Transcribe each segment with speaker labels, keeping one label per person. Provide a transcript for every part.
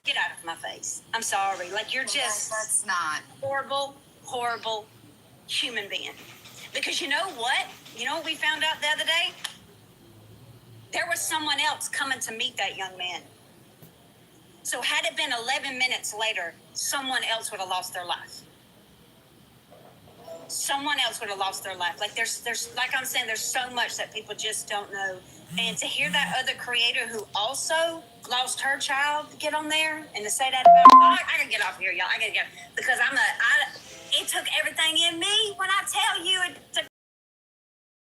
Speaker 1: Get out of my face. I'm sorry. Like, you're just
Speaker 2: That's not.
Speaker 1: horrible, horrible human being. Because you know what? You know what we found out the other day? There was someone else coming to meet that young man. So had it been 11 minutes later, someone else would have lost their life. Someone else would have lost their life. Like there's like I'm saying, there's so much that people just don't know. And to hear that other creator who also lost her child get on there and to say that about, I gotta get off here, y'all. I gotta get, because it took everything in me when I tell you to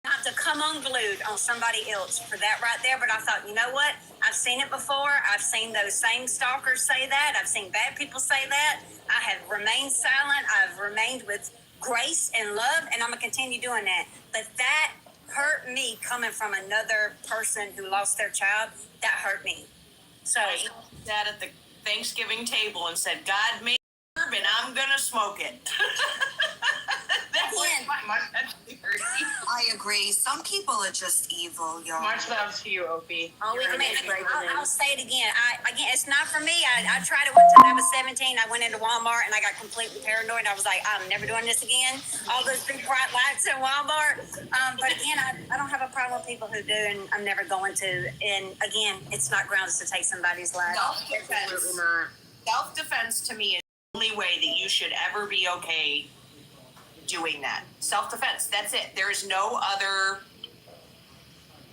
Speaker 1: not to come unglued on somebody else for that right there. But I thought, you know what? I've seen it before. I've seen those same stalkers say that. I've seen bad people say that. I have remained silent. I've remained with grace and love, and I'm going to continue doing that. But that hurt me coming from another person who lost their child. That hurt me. So
Speaker 3: I sat at the Thanksgiving table and said, God made herb and I'm going to smoke it. That was my theory.
Speaker 2: I agree. Some people are just evil, y'all.
Speaker 4: Much love to you, Opie.
Speaker 1: I'll say it again. Again, it's not for me. I tried it one time. I was 17. I went into Walmart and I got completely paranoid. I was like, I'm never doing this again. All those big bright lights in Walmart. But again, I don't have a problem with people who do, and I'm never going to. And again, it's not grounds to take somebody's life.
Speaker 3: Self-defense. Self-defense to me is the only way that you should ever be okay doing that. Self-defense. That's it. There is no other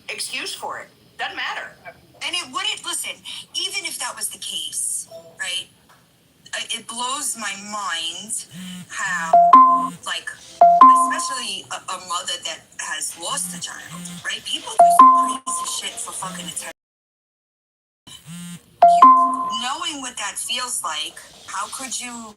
Speaker 3: excuse for it. Doesn't matter.
Speaker 2: And it wouldn't, listen, even if that was the case, right? It blows my mind how, like, especially a mother that has lost a child, right? People do some crazy shit for fucking attention. Knowing what that feels like, how could you?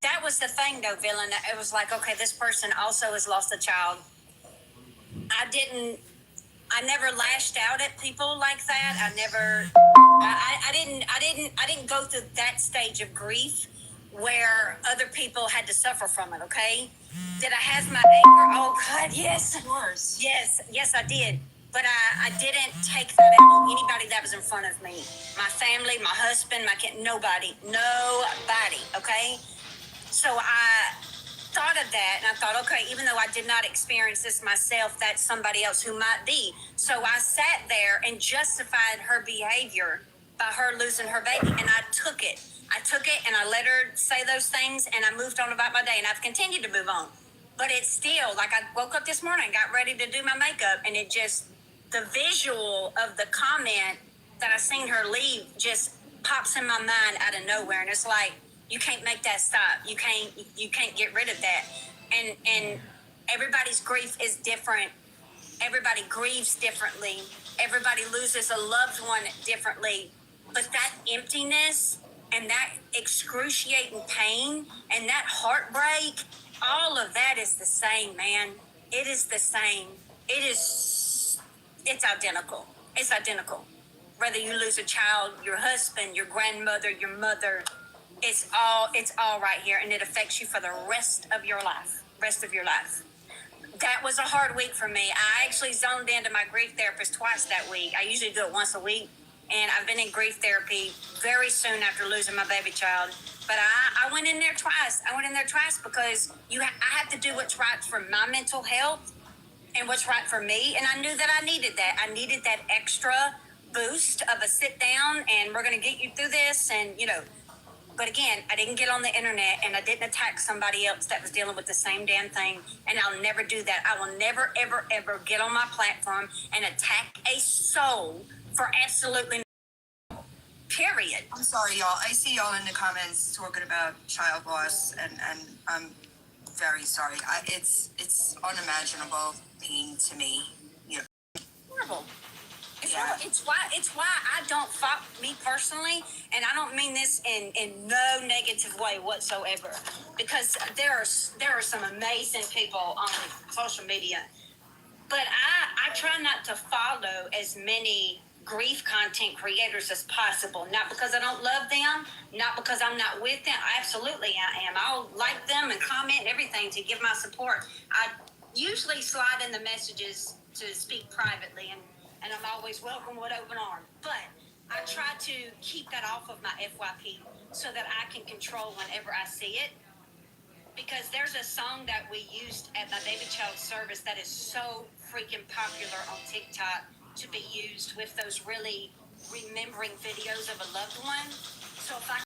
Speaker 1: That was the thing, though, Villain. It was like, okay, this person also has lost a child. I never lashed out at people like that. I didn't go through that stage of grief where other people had to suffer from it. Okay, did I have my anger? Oh God, yes,
Speaker 2: Of course.
Speaker 1: yes, I did. But I didn't take that out on anybody that was in front of me. My family, my husband, my kid, nobody. Okay, so I thought of that and I thought, okay, even though I did not experience this myself, that's somebody else who might be. So I sat there and justified her behavior by her losing her baby, and I took it and I let her say those things, and I moved on about my day, and I've continued to move on. But it's still like, I woke up this morning, got ready to do my makeup, and it just, the visual of the comment that I seen her leave just pops in my mind out of nowhere, and it's like, you can't make that stop. You can't get rid of that. And everybody's grief is different. Everybody grieves differently. Everybody loses a loved one differently. But that emptiness and that excruciating pain and that heartbreak, all of that is the same, man. It is the same. It's identical. It's identical. Whether you lose a child, your husband, your grandmother, your mother, it's all right here, and it affects you for the rest of your life. That was a hard week for me. I actually zoned into my grief therapist twice that week. I usually do it once a week, and I've been in grief therapy very soon after losing my baby child. But I went in there twice. Because I have to do what's right for my mental health and what's right for me, and I knew that I needed that. I needed that extra boost of a sit down, and we're going to get you through this, and But again, I didn't get on the internet and I didn't attack somebody else that was dealing with the same damn thing. And I'll never do that. I will never, ever, ever get on my platform and attack a soul for absolutely no. Period.
Speaker 2: I'm sorry, y'all. I see y'all in the comments talking about child loss, and I'm very sorry. It's unimaginable pain to me.
Speaker 1: Horrible.
Speaker 2: Yeah.
Speaker 1: It's why I don't fuck me personally, and I don't mean this in no negative way whatsoever, because there are some amazing people on social media, but I try not to follow as many grief content creators as possible. Not because I don't love them, not because I'm not with them. Absolutely I am. I'll like them and comment and everything to give my support. I usually slide in the messages to speak privately, and and I'm always welcome with open arms. But I try to keep that off of my FYP so that I can control whenever I see it. Because there's a song that we used at my baby child service that is so freaking popular on TikTok to be used with those really remembering videos of a loved one. So if I